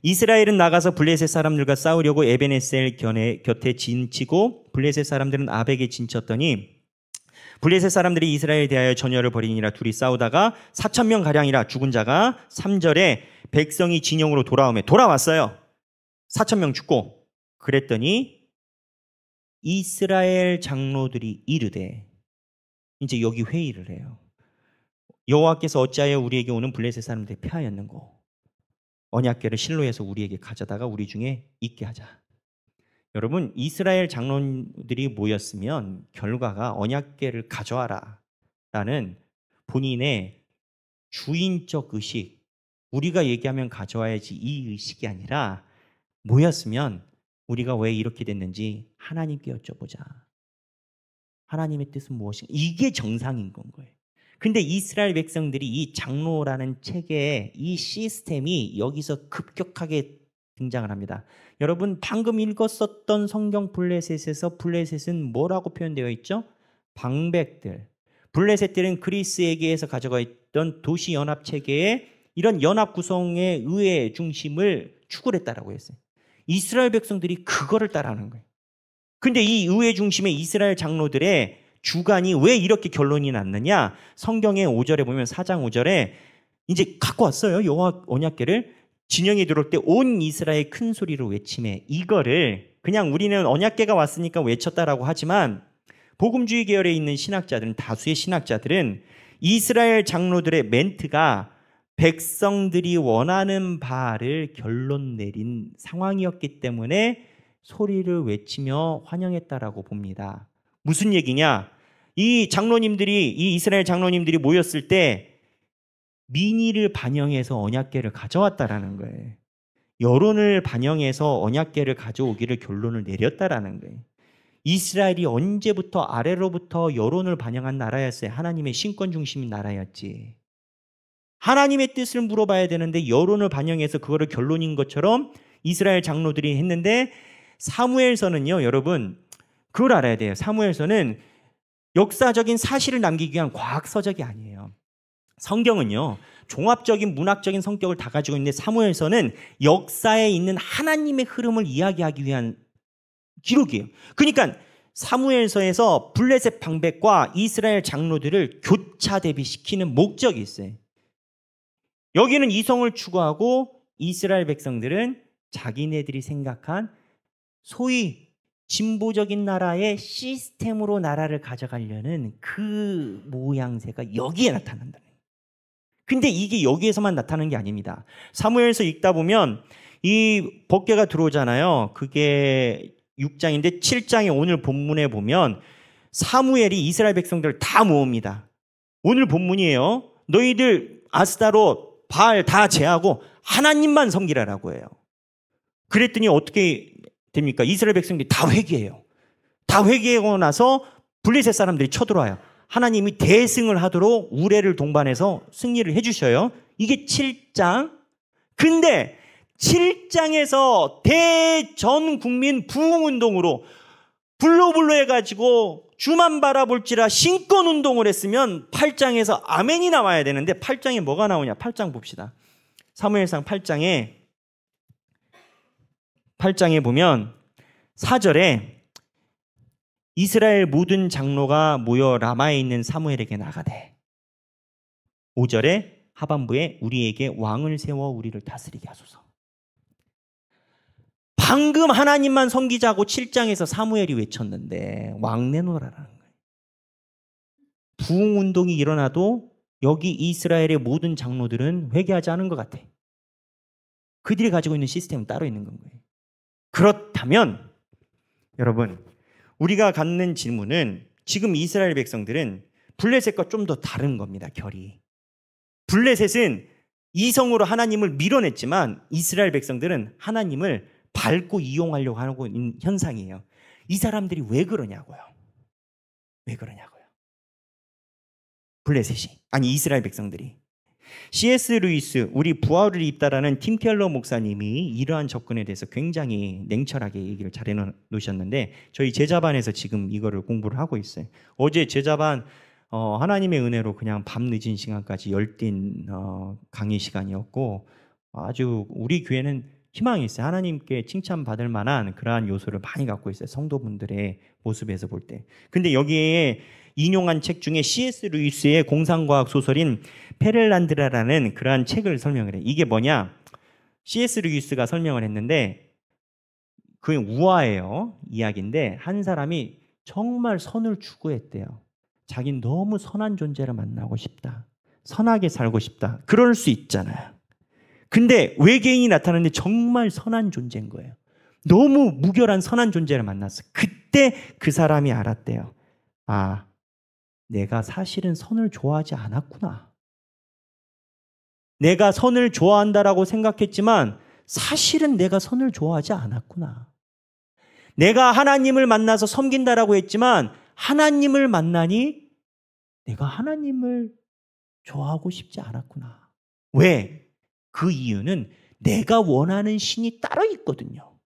이스라엘은 나가서 블레셋 사람들과 싸우려고 에베네셀 곁에 진치고 블레셋 사람들은 아벡에 진쳤더니 블레셋 사람들이 이스라엘에 대하여 전열을 벌이니라. 둘이 싸우다가 4,000명 가량이라 죽은 자가 3절에 백성이 진영으로 돌아왔어요. 4,000명 죽고 그랬더니 이스라엘 장로들이 이르되, 이제 여기 회의를 해요. 여호와께서 어찌하여 우리에게 오는 블레셋 사람들을 패하였는고 언약궤를 실로에서 우리에게 가져다가 우리 중에 있게 하자. 여러분, 이스라엘 장로들이 모였으면 결과가 언약궤를 가져와라 라는 본인의 주인적 의식, 우리가 얘기하면 가져와야지 이 의식이 아니라 모였으면 우리가 왜 이렇게 됐는지 하나님께 여쭤보자. 하나님의 뜻은 무엇인가? 이게 정상인 건 거예요. 근데 이스라엘 백성들이 이 장로라는 체계의 이 시스템이 여기서 급격하게 등장을 합니다. 여러분, 방금 읽었었던 성경 블레셋에서 블레셋은 뭐라고 표현되어 있죠? 방백들. 블레셋들은 그리스에게에서 가져가 있던 도시 연합 체계의 이런 연합 구성의 의회 중심을 추구했다라고 했어요. 이스라엘 백성들이 그거를 따라하는 거예요. 근데 이 의회 중심의 이스라엘 장로들의 주관이 왜 이렇게 결론이 났느냐? 성경의 5절에 보면 4장 5절에 이제 갖고 왔어요. 여호와 언약궤를 진영이 들어올 때 온 이스라엘 큰 소리로 외치매, 이거를 그냥 우리는 언약궤가 왔으니까 외쳤다라고 하지만 복음주의 계열에 있는 신학자들은, 다수의 신학자들은 이스라엘 장로들의 멘트가 백성들이 원하는 바를 결론 내린 상황이었기 때문에 소리를 외치며 환영했다라고 봅니다. 무슨 얘기냐? 이 장로님들이, 이 이스라엘 장로님들이 모였을 때 민의를 반영해서 언약궤를 가져왔다라는 거예요. 여론을 반영해서 언약궤를 가져오기를 결론을 내렸다라는 거예요. 이스라엘이 언제부터 아래로부터 여론을 반영한 나라였어요? 하나님의 신권 중심인 나라였지. 하나님의 뜻을 물어봐야 되는데 여론을 반영해서 그거를 결론인 것처럼 이스라엘 장로들이 했는데, 사무엘서는요, 여러분, 그걸 알아야 돼요. 사무엘서는 역사적인 사실을 남기기 위한 과학서적이 아니에요. 성경은요, 종합적인 문학적인 성격을 다 가지고 있는데 사무엘서는 역사에 있는 하나님의 흐름을 이야기하기 위한 기록이에요. 그러니까 사무엘서에서 블레셋 방백과 이스라엘 장로들을 교차 대비시키는 목적이 있어요. 여기는 이성을 추구하고 이스라엘 백성들은 자기네들이 생각한 소위 진보적인 나라의 시스템으로 나라를 가져가려는 그 모양새가 여기에 나타난다. 근데 이게 여기에서만 나타나는 게 아닙니다. 사무엘서 읽다 보면 이 법궤가 들어오잖아요. 그게 6장인데 7장에 오늘 본문에 보면 사무엘이 이스라엘 백성들을 다 모읍니다. 오늘 본문이에요. 너희들 아스타롯, 바알 다 제하고 하나님만 섬기라라고 해요. 그랬더니 어떻게 됩니까? 이스라엘 백성들이 다 회개해요. 다 회개하고 나서 블레셋 사람들이 쳐들어와요. 하나님이 대승을 하도록 우레를 동반해서 승리를 해주셔요. 이게 7장. 근데 7장에서 대전 국민 부흥운동으로 불로불로 해가지고 주만 바라볼지라 신권운동을 했으면 8장에서 아멘이 나와야 되는데 8장에 뭐가 나오냐? 8장 봅시다. 사무엘상 8장에 보면 4절에 이스라엘 모든 장로가 모여 라마에 있는 사무엘에게 나가되 5절에 하반부에 우리에게 왕을 세워 우리를 다스리게 하소서. 방금 하나님만 섬기자고 7장에서 사무엘이 외쳤는데 왕 내놓으라는 거예요. 부흥운동이 일어나도 여기 이스라엘의 모든 장로들은 회개하지 않은 것 같아. 그들이 가지고 있는 시스템은 따로 있는 건 거예요. 그렇다면 여러분, 우리가 갖는 질문은 지금 이스라엘 백성들은 블레셋과 좀 더 다른 겁니다. 결이. 블레셋은 이성으로 하나님을 밀어냈지만 이스라엘 백성들은 하나님을 밟고 이용하려고 하고 있는 현상이에요. 이 사람들이 왜 그러냐고요. 왜 그러냐고요. 블레셋이, 아니 이스라엘 백성들이. C.S. 루이스, 우리 부활을 입다라는 팀 켈러 목사님이 이러한 접근에 대해서 굉장히 냉철하게 얘기를 잘 해놓으셨는데 저희 제자반에서 지금 이거를 공부를 하고 있어요. 어제 제자반 하나님의 은혜로 그냥 밤 늦은 시간까지 열띤 강의 시간이었고 아주 우리 교회는 희망이 있어요. 하나님께 칭찬받을 만한 그러한 요소를 많이 갖고 있어요. 성도분들의 모습에서 볼 때. 근데 여기에 인용한 책 중에 C.S. 루이스의 공상과학 소설인 페렐란드라라는 그러한 책을 설명을 해요. 이게 뭐냐? C.S. 루이스가 설명을 했는데 그게 우화예요. 이야기인데 한 사람이 정말 선을 추구했대요. 자기는 너무 선한 존재를 만나고 싶다. 선하게 살고 싶다. 그럴 수 있잖아요. 근데 외계인이 나타났는데 정말 선한 존재인 거예요. 너무 무결한 선한 존재를 만났어. 그때 그 사람이 알았대요. 아, 내가 사실은 선을 좋아하지 않았구나. 내가 선을 좋아한다라고 생각했지만 사실은 내가 선을 좋아하지 않았구나. 내가 하나님을 만나서 섬긴다라고 했지만 하나님을 만나니 내가 하나님을 좋아하고 싶지 않았구나. 왜? 그 이유는 내가 원하는 신이 따로 있거든요.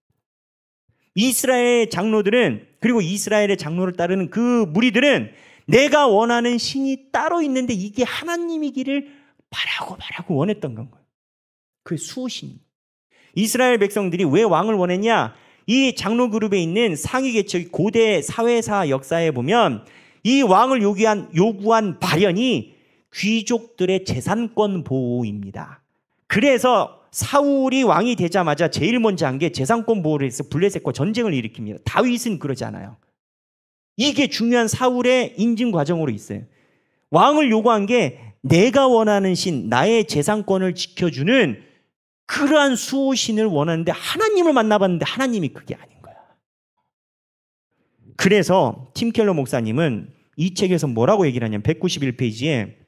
이스라엘 장로들은, 그리고 이스라엘의 장로를 따르는 그 무리들은 내가 원하는 신이 따로 있는데 이게 하나님이기를 바라고 원했던 건 거예요. 그 수호신. 이스라엘 백성들이 왜 왕을 원했냐? 이 장로 그룹에 있는 상위 계층 고대 사회사 역사에 보면 이 왕을 요구한 발현이 귀족들의 재산권 보호입니다. 그래서 사울이 왕이 되자마자 제일 먼저 한 게 재산권 보호를 해서 블레셋과 전쟁을 일으킵니다. 다윗은 그러지 않아요. 이게 중요한 사울의 인증 과정으로 있어요. 왕을 요구한 게 내가 원하는 신, 나의 재산권을 지켜주는 그러한 수호신을 원하는데 하나님을 만나봤는데 하나님이 그게 아닌 거야. 그래서 팀 켈러 목사님은 이 책에서 뭐라고 얘기를 하냐면 191페이지에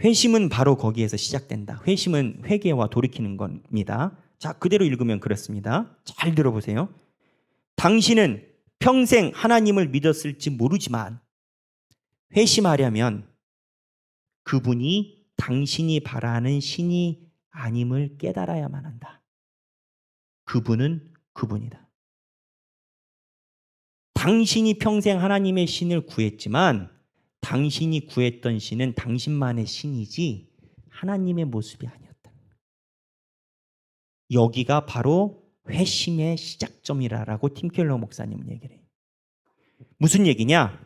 회심은 바로 거기에서 시작된다. 회심은 회개와 돌이키는 겁니다. 자, 그대로 읽으면 그렇습니다. 잘 들어보세요. 당신은 평생 하나님을 믿었을지 모르지만 회심하려면 그분이 당신이 바라는 신이 아님을 깨달아야만 한다. 그분은 그분이다. 당신이 평생 하나님의 신을 구했지만 당신이 구했던 신은 당신만의 신이지 하나님의 모습이 아니었다. 여기가 바로 회심의 시작점이라고 팀 켈러 목사님은 얘기를 해요. 무슨 얘기냐?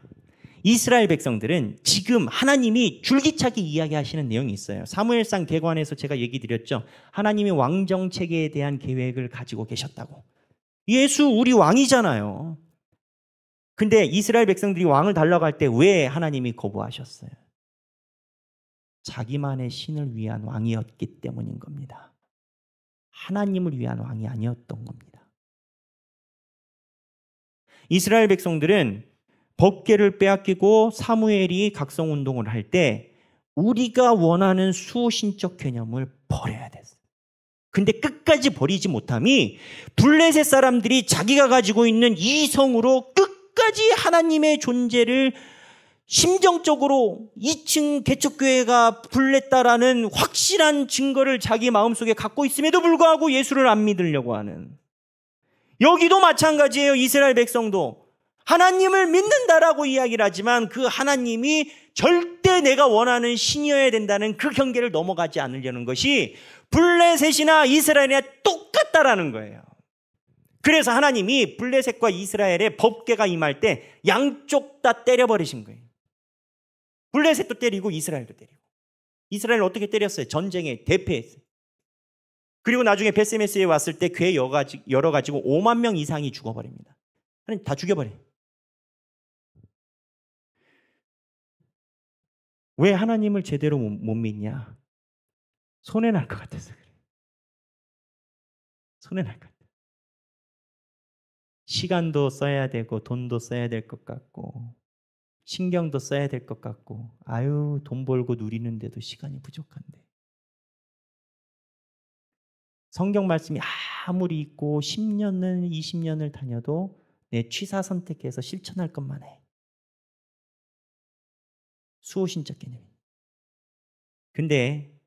이스라엘 백성들은 지금 하나님이 줄기차게 이야기하시는 내용이 있어요. 사무엘상 개관에서 제가 얘기 드렸죠. 하나님이 왕정체계에 대한 계획을 가지고 계셨다고. 예수 우리 왕이잖아요. 근데 이스라엘 백성들이 왕을 달라고 할 때 왜 하나님이 거부하셨어요? 자기만의 신을 위한 왕이었기 때문인 겁니다. 하나님을 위한 왕이 아니었던 겁니다. 이스라엘 백성들은 법궤를 빼앗기고 사무엘이 각성운동을 할 때 우리가 원하는 수호신적 개념을 버려야 됐어요. 근데 끝까지 버리지 못함이 블레셋 사람들이 자기가 가지고 있는 이성으로 끝까지 하나님의 존재를 심정적으로 2층 개척교회가 불냈다라는 확실한 증거를 자기 마음속에 갖고 있음에도 불구하고 예수를 안 믿으려고 하는, 여기도 마찬가지예요. 이스라엘 백성도 하나님을 믿는다라고 이야기를 하지만 그 하나님이 절대 내가 원하는 신이어야 된다는 그 경계를 넘어가지 않으려는 것이 블레셋이나 이스라엘이나 똑같다라는 거예요. 그래서 하나님이 블레셋과 이스라엘의 법궤가 임할 때 양쪽 다 때려버리신 거예요. 블레셋도 때리고 이스라엘도 때리고. 이스라엘을 어떻게 때렸어요? 전쟁에 대패했어요. 그리고 나중에 베스메스에 왔을 때 괴 열어가지고 5만 명 이상이 죽어버립니다. 하나님 다 죽여버려요. 왜 하나님을 제대로 못 믿냐? 손해날 것 같아서 그래요. 손해날 것 같아요. 시간도 써야 되고 돈도 써야 될 것 같고 신경도 써야 될 것 같고, 아유 돈 벌고 누리는데도 시간이 부족한데. 성경 말씀이 아무리 있고 10년을 20년을 다녀도 내 취사 선택해서 실천할 것만 해. 수호신적 개념. 근데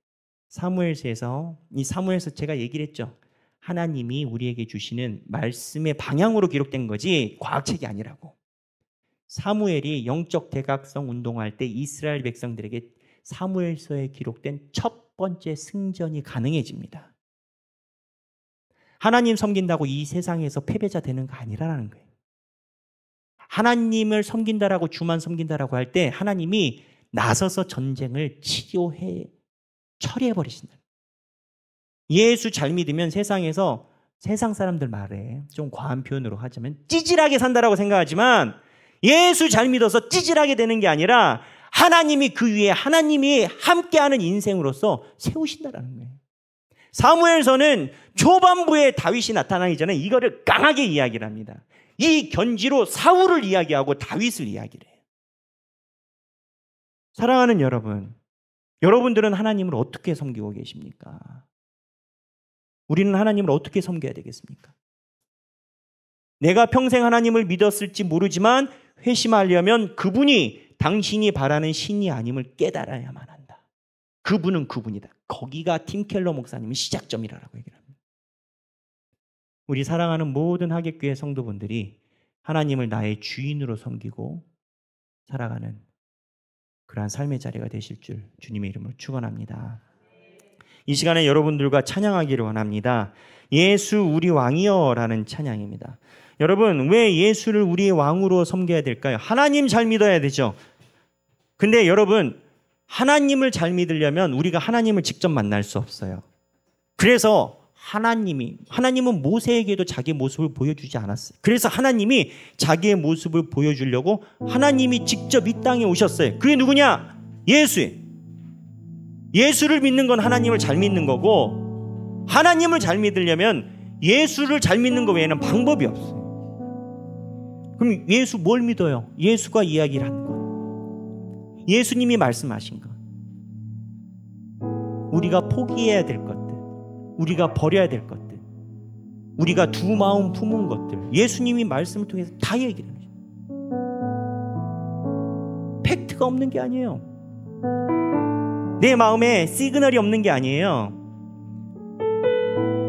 사무엘서에서, 이 사무엘서 제가 얘기를 했죠. 하나님이 우리에게 주시는 말씀의 방향으로 기록된 거지 과학책이 아니라고. 사무엘이 영적 대각성 운동할 때 이스라엘 백성들에게 사무엘서에 기록된 첫 번째 승전이 가능해집니다. 하나님 섬긴다고 이 세상에서 패배자 되는 거 아니라는 거예요. 하나님을 섬긴다라고, 주만 섬긴다라고 할 때 하나님이 나서서 전쟁을 처리해 버리신다. 예수 잘 믿으면 세상에서, 세상 사람들 말에 좀 과한 표현으로 하자면 찌질하게 산다라고 생각하지만, 예수 잘 믿어서 찌질하게 되는 게 아니라 하나님이 그 위에, 하나님이 함께하는 인생으로서 세우신다라는 거예요. 사무엘서는 초반부에 다윗이 나타나기 전에 이거를 강하게 이야기를 합니다. 이 견지로 사울을 이야기하고 다윗을 이야기를 해요. 사랑하는 여러분, 여러분들은 하나님을 어떻게 섬기고 계십니까? 우리는 하나님을 어떻게 섬겨야 되겠습니까? 내가 평생 하나님을 믿었을지 모르지만 회심하려면 그분이 당신이 바라는 신이 아님을 깨달아야만 한다. 그분은 그분이다. 거기가 팀 켈러 목사님의 시작점이라고 얘기를 합니다. 우리 사랑하는 모든 하객교회 성도분들이 하나님을 나의 주인으로 섬기고 살아가는 그러한 삶의 자리가 되실 줄 주님의 이름으로 축원합니다. 이 시간에 여러분들과 찬양하기를 원합니다. 예수 우리 왕이여라는 찬양입니다. 여러분, 왜 예수를 우리의 왕으로 섬겨야 될까요? 하나님 잘 믿어야 되죠. 근데 여러분, 하나님을 잘 믿으려면 우리가 하나님을 직접 만날 수 없어요. 그래서 하나님은 모세에게도 자기의 모습을 보여주지 않았어요. 그래서 하나님이 자기의 모습을 보여주려고 하나님이 직접 이 땅에 오셨어요. 그게 누구냐? 예수예요. 예수를 믿는 건 하나님을 잘 믿는 거고, 하나님을 잘 믿으려면 예수를 잘 믿는 거 외에는 방법이 없어요. 그럼 예수 뭘 믿어요? 예수가 이야기를 한 것, 예수님이 말씀하신 것, 우리가 포기해야 될 것들, 우리가 버려야 될 것들, 우리가 두 마음 품은 것들, 예수님이 말씀을 통해서 다 얘기를 해요. 팩트가 없는 게 아니에요. 내 마음에 시그널이 없는 게 아니에요.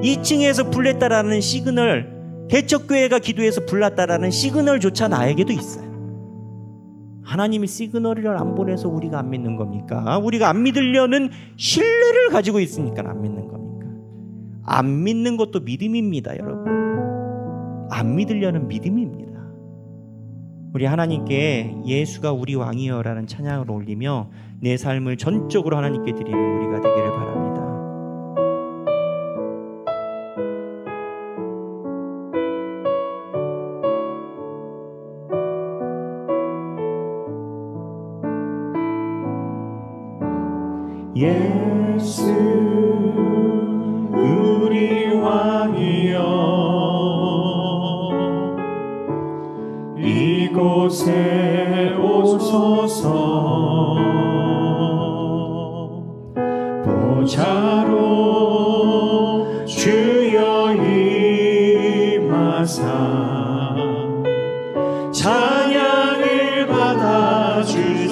2층에서 불냈다라는 시그널, 개척교회가 기도해서 불났다라는 시그널조차 나에게도 있어요. 하나님이 시그널을 안 보내서 우리가 안 믿는 겁니까? 우리가 안 믿으려는 신뢰를 가지고 있으니까 안 믿는 겁니까? 안 믿는 것도 믿음입니다, 여러분. 안 믿으려는 믿음입니다. 우리 하나님께 예수가 우리 왕이여라는 찬양을 올리며 내 삶을 전적으로 하나님께 드리는 우리가 되기를 바랍니다. 예수 우리 왕이여 이곳에 오소서 보좌로 주여 임하사 찬양을 받아주소서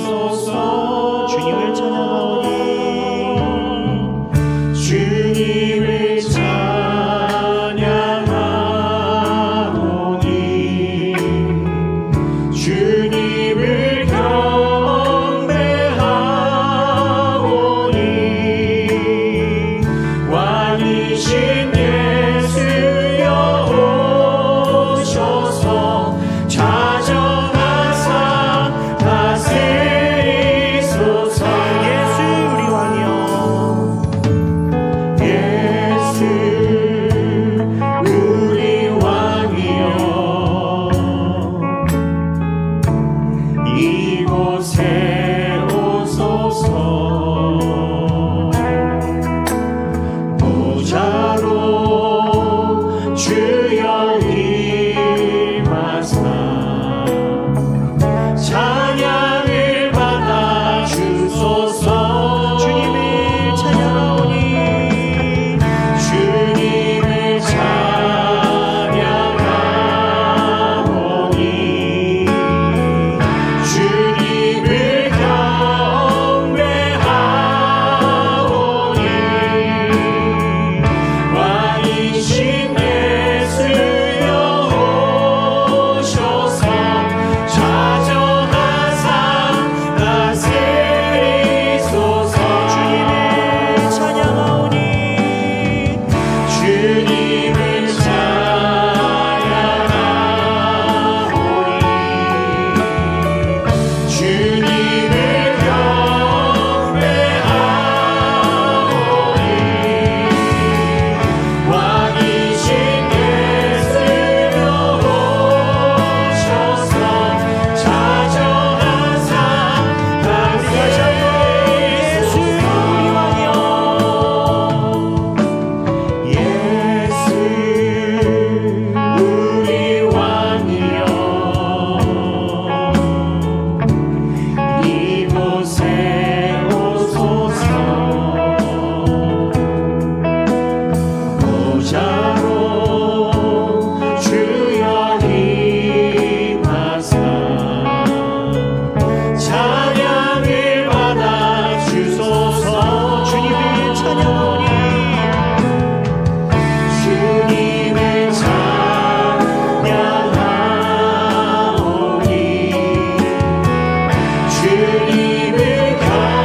주님을 경배하오니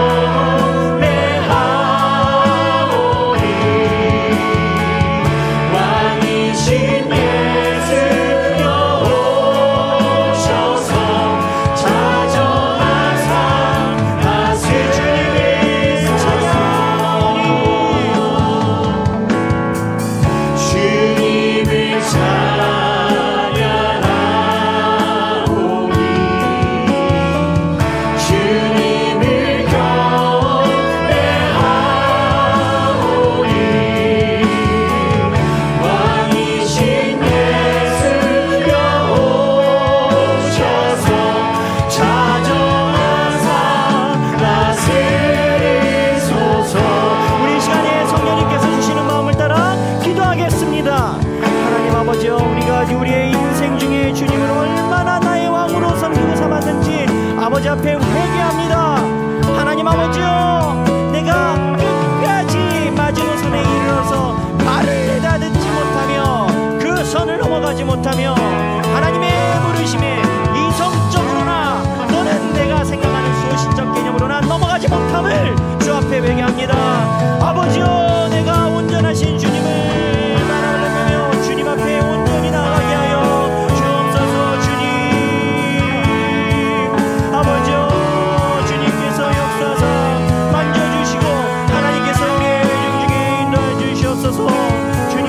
왕이신 예수여 오셔서 자정하사 다스리소서. 주님을 찬양하오니 주님을 경배하오니 왕이신 예수여 오셔서 자정하사 다스리소서. 우리 이 시간에 성령님께서 주시는 마음을 따라 기도하겠습니다. 하나님 아버지여, 우리가 우리의 인생 중에 주님을 얼마나 나의 왕으로 섬기고 삼았는지 아버지 앞에 회개합니다. 하나님 아버지여, 내가 끝까지 마지노선에 이르러서 발을 내다듣지 못하며 그 선을 넘어가지 못하며 하나님의 부르심에 이성적으로나 또는 내가 생각하는 소신적 개념으로나 넘어가지 못함을 주 앞에 회개합니다. 아버지여, 내가 온전하신 주님을 바라보며 주님 앞에 온전히 나가게 하여 주옵소서. 주님 아버지여, 주님께서 역사하사 만져주시고 하나님께서 우리의 여정 중에 인도해 주시옵소서. 주님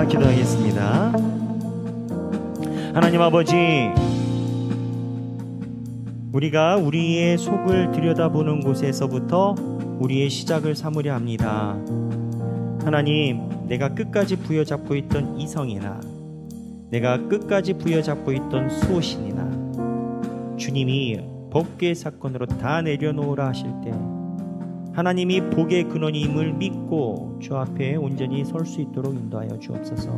기도하겠습니다. 하나님 아버지, 우리가 우리의 속을 들여다보는 곳에서부터 우리의 시작을 삼으려 합니다. 하나님, 내가 끝까지 부여잡고 있던 이성이나 내가 끝까지 부여잡고 있던 수호신이나 주님이 법궤 사건으로 다 내려놓으라 하실 때 하나님이 복의 근원임을 믿고 주 앞에 온전히 설 수 있도록 인도하여 주옵소서.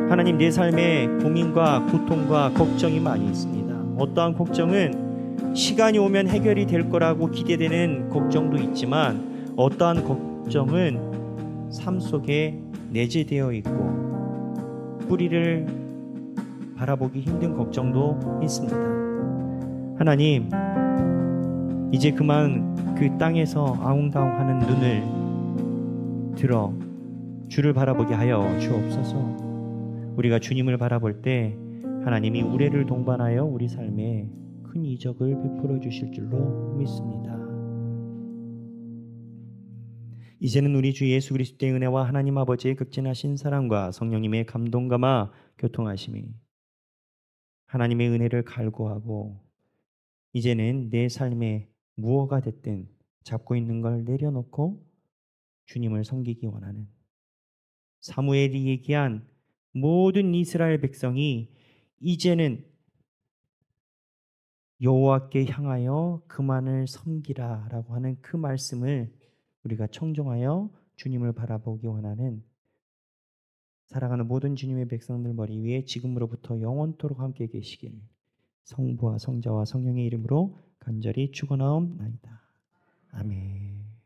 하나님, 내 삶에 고민과 고통과 걱정이 많이 있습니다. 어떠한 걱정은 시간이 오면 해결이 될 거라고 기대되는 걱정도 있지만 어떠한 걱정은 삶 속에 내재되어 있고 뿌리를 바라보기 힘든 걱정도 있습니다. 하나님, 이제 그만 그 땅에서 아웅다웅하는 눈을 들어 주를 바라보게 하여 주옵소서. 우리가 주님을 바라볼 때 하나님이 우레를 동반하여 우리 삶에 큰 이적을 베풀어 주실 줄로 믿습니다. 이제는 우리 주 예수 그리스도의 은혜와 하나님 아버지의 극진하신 사랑과 성령님의 감동감화 교통하심이 하나님의 은혜를 갈구하고 이제는 내 삶에 무엇가 됐든 잡고 있는 걸 내려놓고 주님을 섬기기 원하는 사무엘이 얘기한 모든 이스라엘 백성이 이제는 여호와께 향하여 그만을 섬기라라고 하는 그 말씀을 우리가 청종하여 주님을 바라보기 원하는 사랑하는 모든 주님의 백성들 머리 위에 지금으로부터 영원토록 함께 계시길 성부와 성자와 성령의 이름으로 간절히 축원하옵나이다. 아멘.